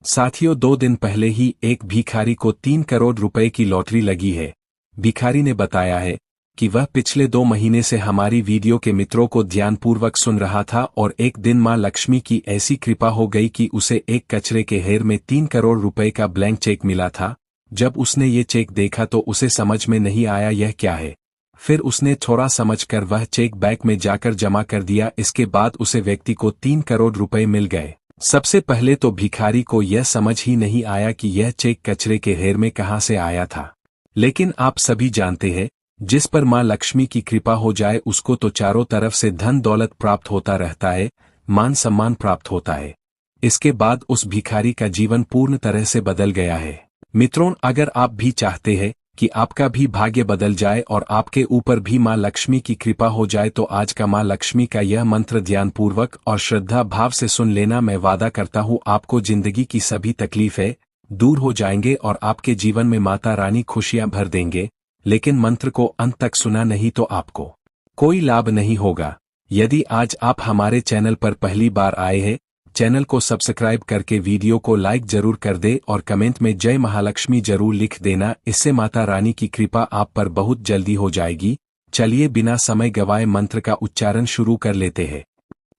साथियों, 2 दिन पहले ही एक भिखारी को 3 करोड़ रुपए की लॉटरी लगी है। भिखारी ने बताया है कि वह पिछले 2 महीने से हमारी वीडियो के मित्रों को ध्यानपूर्वक सुन रहा था और एक दिन मां लक्ष्मी की ऐसी कृपा हो गई कि उसे एक कचरे के ढेर में 3 करोड़ रुपए का ब्लैंक चेक मिला था। जब उसने ये चेक देखा तो उसे समझ में नहीं आया यह क्या है। फिर उसने थोड़ा समझकर वह चेक बैंक में जाकर जमा कर दिया। इसके बाद उसे व्यक्ति को 3 करोड़ रुपए मिल गए। सबसे पहले तो भिखारी को यह समझ ही नहीं आया कि यह चेक कचरे के ढेर में कहां से आया था। लेकिन आप सभी जानते हैं, जिस पर मां लक्ष्मी की कृपा हो जाए उसको तो चारों तरफ से धन दौलत प्राप्त होता रहता है, मान सम्मान प्राप्त होता है। इसके बाद उस भिखारी का जीवन पूर्ण तरह से बदल गया है। मित्रों, अगर आप भी चाहते हैं कि आपका भी भाग्य बदल जाए और आपके ऊपर भी मां लक्ष्मी की कृपा हो जाए तो आज का मां लक्ष्मी का यह मंत्र ध्यानपूर्वक और श्रद्धा भाव से सुन लेना। मैं वादा करता हूं आपको जिंदगी की सभी तकलीफें दूर हो जाएंगे और आपके जीवन में माता रानी खुशियां भर देंगे। लेकिन मंत्र को अंत तक सुना नहीं तो आपको कोई लाभ नहीं होगा। यदि आज आप हमारे चैनल पर पहली बार आए हैं, चैनल को सब्सक्राइब करके वीडियो को लाइक जरूर कर दे और कमेंट में जय महालक्ष्मी जरूर लिख देना। इससे माता रानी की कृपा आप पर बहुत जल्दी हो जाएगी। चलिए बिना समय गवाए मंत्र का उच्चारण शुरू कर लेते हैं।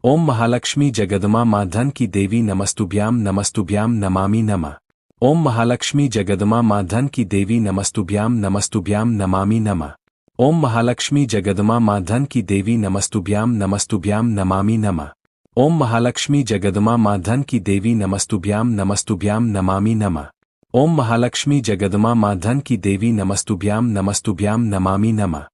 ओम महालक्ष्मी जगदमा मां धन की देवी नमस्तुभ्याम नमस्तुभ्याम नमामि नमः। ओम महालक्ष्मी जगदमा मां धन की देवी नमस्तुभ्याम नमस्तुभ्याम नमामि नमः। ओम महालक्ष्मी जगदमा मां धन की देवी नमस्तुभ्याम नमस्तुभ्याम नमामि नमः। ओम महालक्ष्मी जगदमा मां धन की देवी नमस्तुभ्याम नमस्तुभ्याम नमामि नमः। ओम महालक्ष्मी जगदमा मां धन की देवी नमस्तुभ्याम नमस्तुभ्याम नमामि नमः।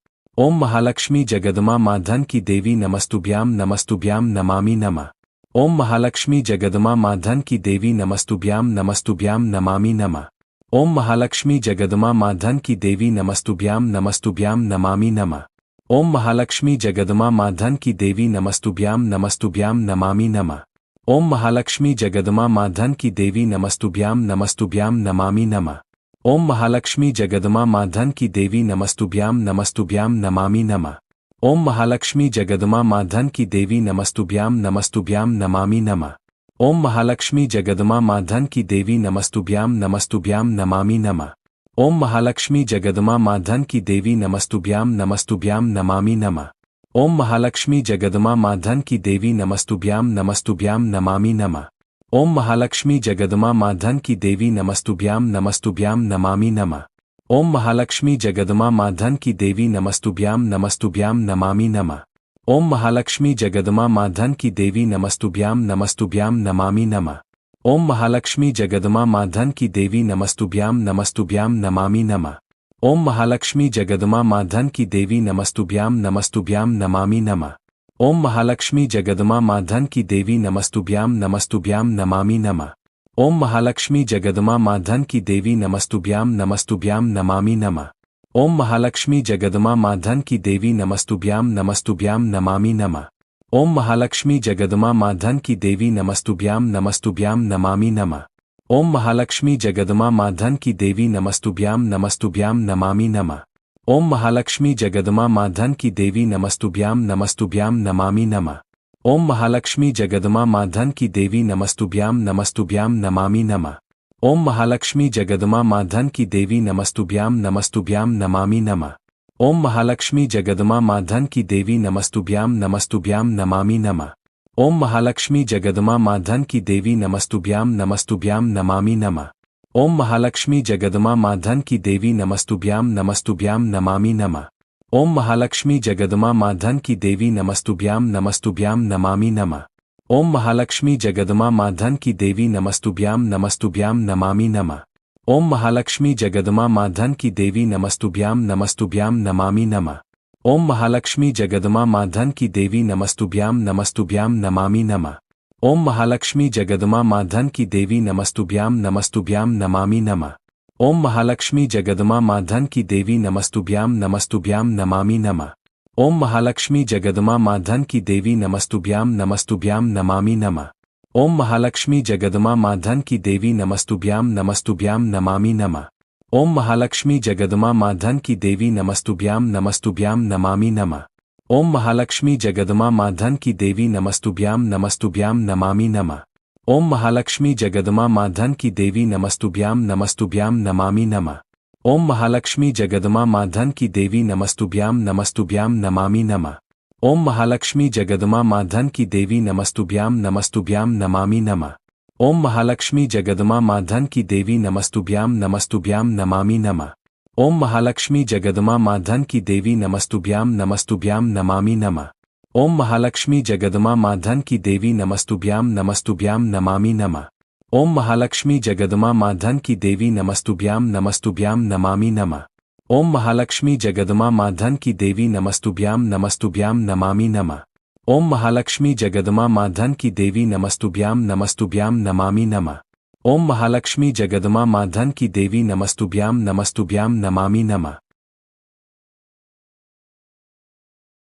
ओम महालक्ष्मी जगदमा मां धन की देवी नमस्तुभ्याम नमस्तुभ्याम नमामि नमः। ओम महालक्ष्मी जगदमा मां धन की देवी नमस्तुभ्याम नमस्तुभ्याम नमामि नमः। ओम महालक्ष्मी जगदमा मां धन की देवी नमस्तुभ्याम नमस्तुभ्याम नमामि नमः। ओम महालक्ष्मी जगदमा मां धन की देवी नमस्तुभ्याम नमस्तुभ्याम नमामि नमः। ओम महालक्ष्मी जगदमा मां धन की देवी नमस्तुभ्याम नमस्तुभ्याम नमामि नमः। ओम महालक्ष्मी जगदमा मां धन की देवी नमस्तुभ्याम नमस्तुभ्याम नमामि नमः। ओम महालक्ष्मी जगदमा मां धन की देवी नमस्तुभ्याम नमस्तुभ्याम नमामि नमः। ओम महालक्ष्मी जगदमा मां धन की देवी नमस्तुभ्याम नमस्तुभ्याम नमामि नमः। ओम महालक्ष्मी जगदमा मां धन की देवी नमस्तुभ्याम नमस्तुभ्याम नमामि नमः। ओम महालक्ष्मी जगदमा मां धन की देवी नमस्तुभ्याम नमस्तुभ्याम नमामि नमः। ओम महालक्ष्मी जगदमा मां धन की देवी नमस्तुभ्याम नमस्तुभ्याम नमामि नमः। ओम महालक्ष्मी जगदमा मां धन की देवी नमस्तुभ्याम नमस्तुभ्याम नमामि नमः। ओम महालक्ष्मी जगदमा मां धन की देवी नमस्तुभ्याम नमस्तुभ्याम नमामि नमः। ओम महालक्ष्मी जगदमा मां धन की देवी नमस्तुभ्याम नमस्तुभ्याम नमामि नमः। ओम महालक्ष्मी जगदमा मां धन की देवी नमस्तुभ्याम नमस्तुभ्याम नमामि नमः। ओम महालक्ष्मी जगदमा मां धन की देवी नमस्तुभ्याम नमस्तुभ्याम नमामि नमः। ओम महालक्ष्मी जगदमा मां धन की देवी नमस्तुभ्याम नमस्तुभ्याम नमामि नमः। ओम महालक्ष्मी जगदमा मां धन की देवी नमस्तुभ्याम नमस्तुभ्याम नमामि नमः। ओम महालक्ष्मी जगदमा मां धन की देवी नमस्तुभ्याम नमस्तुभ्याम नमामि नमः। ओम महालक्ष्मी जगदमा मां धन की देवी नमस्तुभ्याम नमस्तुभ्याम नमामि नमः। ओम महालक्ष्मी जगदमा मां धन की देवी नमस्तुभ्याम नमस्तुभ्याम नमामि नमः। ओम महालक्ष्मी जगदमा मां धन की देवी नमस्तुभ्याम नमस्तुभ्याम नमामि नमः। ओम महालक्ष्मी जगदमा मां धन की देवी नमस्तुभ्याम नमस्तुभ्याम नमामि नमः। ओम महालक्ष्मी जगदमा मां धन की देवी नमस्तुभ्याम नमस्तुभ्याम नमामि नमः। ओम महालक्ष्मी जगदमा मां धन की देवी नमस्तुभ्याम नमस्तुभ्याम नमामि नमः। ओम महालक्ष्मी जगदमा मां धन की देवी नमस्तुभ्याम नमस्तुभ्याम नमामि नमः। ओम महालक्ष्मी जगदमा मां धन की देवी नमस्तुभ्याम नमस्तुभ्याम नमामि नमः। ओम महालक्ष्मी जगदमा मां धन की देवी नमस्तुभ्याम नमस्तुभ्याम नमामि नमः। ओम महालक्ष्मी जगदमा मां धन की देवी नमस्तुभ्याम नमस्तुभ्याम नमामि नमः। ओम महालक्ष्मी जगदमा मां धन की देवी नमस्तुभ्याम नमस्तुभ्याम नमामि नमः। ओम महालक्ष्मी जगदमा मां धन की देवी नमस्तुभ्याम नमस्तुभ्याम नमामि नमः। ओम महालक्ष्मी जगदमा मां धन की देवी नमस्तुभ्याम नमस्तुभ्याम नमामि नमः। ओम महालक्ष्मी जगदमा मां धन की देवी नमस्तुभ्याम नमस्तुभ्याम नमामि नमः। ओम महालक्ष्मी जगदमा मां धन की देवी नमस्तुभ्याम नमस्तुभ्याम नमामि नमः। ओम महालक्ष्मी जगदमा मां धन की देवी नमस्तुभ्याम नमस्तुभ्याम नमामि नमः। ओम महालक्ष्मी जगदमा मां धन की देवी नमस्तुभ्याम नमस्तुभ्याम नमामि नमः। ओम महालक्ष्मी जगदमा माँ धन की देवी नमस्तुभ्याम नमस्तुभ्याम नमामि नमः। ओम महालक्ष्मी जगदमा माँ धन की देवी नमस्तुभ्याम नमस्तुभ्याम नमामि नमः। ओम महालक्ष्मी जगदमा माँ धन की देवी नमस्तुभ्याम नमस्तुभ्याम नमामि नमः। ओम महालक्ष्मी जगदमा माँ धन की देवी नमस्तुभ्याम नमस्तुभ्याम नमामि नमः। ओम महालक्ष्मी जगदमा माँ धन की देवी नमस्तुभ्याम नमस्तुभ्याम नमामि नमः। ओम महालक्ष्मी जगदमा माँ धन की देवी नमस्तुभ्याम नमस्तुभ्याम नमामि नमः। ओम महालक्ष्मी जगदमा माँ धन की देवी नमस्तुभ्याम नमस्तुभ्याम नमामि नमः। ओम महालक्ष्मी जगदमा माँ धन की देवी नमस्तुभ्याम नमस्तुभ्याम नमामि नमः। ओम महालक्ष्मी जगदमा माँ धन की देवी नमस्तुभ्याम नमस्तुभ्याम नमामि नमः। ओम महालक्ष्मी जगदमा माँ धन की देवी नमस्तुभ्याम नमस्तुभ्याम नमामि नमः।